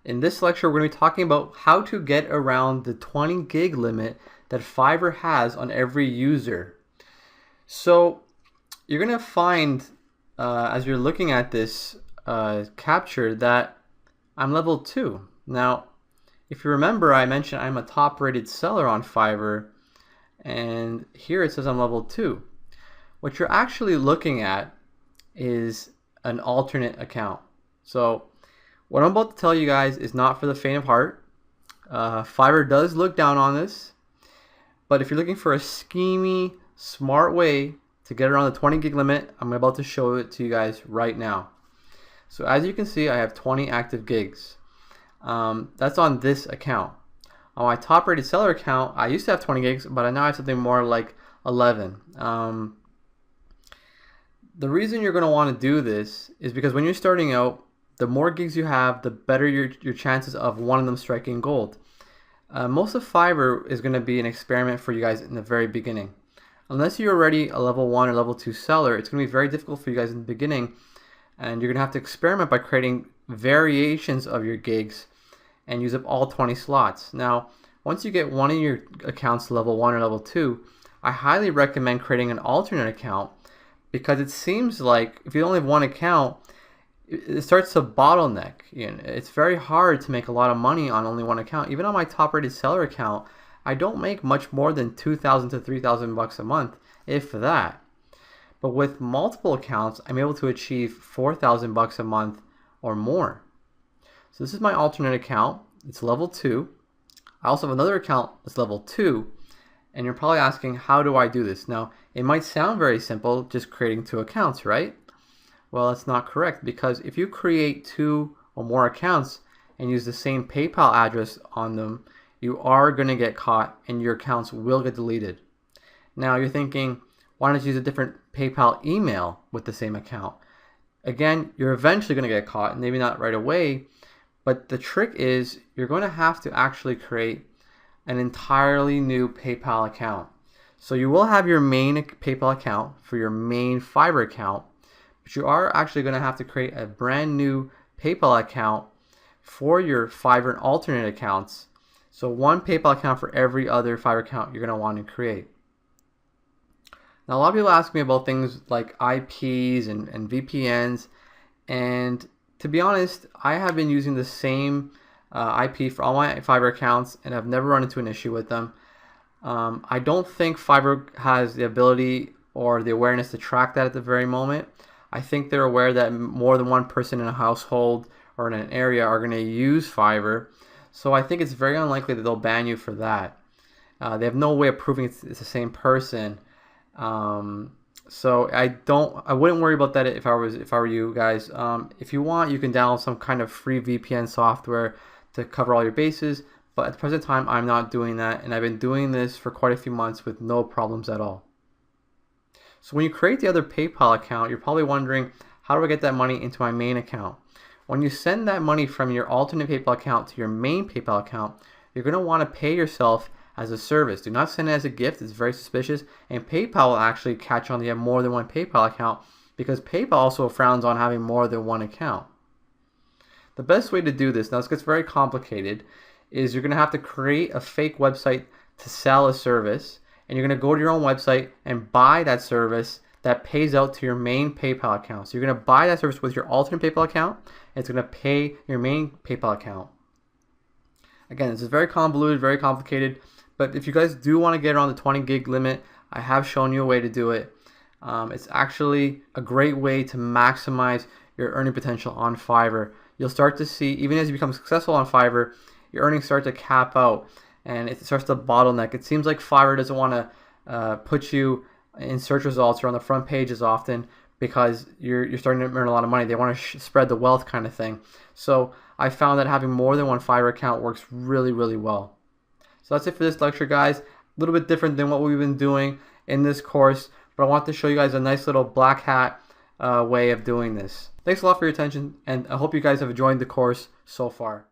In this lecture, we're going to be talking about how to get around the 20 gig limit that Fiverr has on every user. So you're going to find as you're looking at this capture that I'm level 2. Now, if you remember, I mentioned I'm a top rated seller on Fiverr, and here it says I'm level 2. What you're actually looking at is an alternate account. So what I'm about to tell you guys is not for the faint of heart. Fiverr does look down on this, but if you're looking for a schemy, smart way to get around the 20 gig limit, I'm about to show it to you guys right now. So as you can see, I have 20 active gigs. That's on this account. On my top rated seller account, I used to have 20 gigs, but I now have something more like 11. The reason you're going to want to do this is because when you're starting out, the more gigs you have, the better your chances of one of them striking gold. Most of Fiverr is going to be an experiment for you guys in the very beginning. Unless you're already a level 1 or level 2 seller, it's going to be very difficult for you guys in the beginning, and you're going to have to experiment by creating variations of your gigs and use up all 20 slots. Now, once you get one of your accounts level 1 or level 2, I highly recommend creating an alternate account, because it seems like if you only have one account, it starts to bottleneck. It's very hard to make a lot of money on only one account. Even on my top rated seller account, I don't make much more than $2,000 to $3,000 a month, if that. But with multiple accounts, I'm able to achieve $4,000 a month or more. So this is my alternate account. It's level 2. I also have another account that's level 2. And you're probably asking, how do I do this? Now, it might sound very simple, just creating 2 accounts, right? Well, that's not correct, because if you create 2 or more accounts and use the same PayPal address on them, you are going to get caught and your accounts will get deleted. Now, you're thinking, why not use a different PayPal email with the same account? Again, you're eventually going to get caught, and maybe not right away, but the trick is you're going to have to actually create an entirely new PayPal account. So you will have your main PayPal account for your main Fiverr account, but you are actually going to have to create a brand new PayPal account for your Fiverr and alternate accounts. So one PayPal account for every other Fiverr account you're going to want to create. Now, a lot of people ask me about things like IPs and VPNs, and to be honest, I have been using the same IP for all my Fiverr accounts, and I've never run into an issue with them. I don't think Fiverr has the ability or the awareness to track that at the very moment. I think they're aware that more than one person in a household or in an area are going to use Fiverr, so I think it's very unlikely that they'll ban you for that. They have no way of proving it's the same person. So I wouldn't worry about that if I were you guys. If you want, you can download some kind of free VPN software to cover all your bases, but at the present time, I'm not doing that, and I've been doing this for quite a few months with no problems at all. So when you create the other PayPal account, you're probably wondering, how do I get that money into my main account? When you send that money from your alternate PayPal account to your main PayPal account, you're going to want to pay yourself as a service. Do not send it as a gift. It's very suspicious, and PayPal will actually catch on that you have more than one PayPal account, because PayPal also frowns on having more than one account. The best way to do this, now this gets very complicated, is you're going to have to create a fake website to sell a service, and you're going to go to your own website and buy that service that pays out to your main PayPal account. So you're going to buy that service with your alternate PayPal account, and it's going to pay your main PayPal account. Again, this is very convoluted, very complicated, but if you guys do want to get around the 20 gig limit, I have shown you a way to do it. It's actually a great way to maximize your earning potential on Fiverr. You'll start to see, even as you become successful on Fiverr, your earnings start to cap out and it starts to bottleneck. It seems like Fiverr doesn't want to put you in search results or on the front pages often, because you're starting to earn a lot of money. They want to spread the wealth kind of thing. So I found that having more than one Fiverr account works really, really well. So that's it for this lecture, guys. A little bit different than what we've been doing in this course, but I want to show you guys a nice little black hat way of doing this. Thanks a lot for your attention, and I hope you guys have enjoyed the course so far.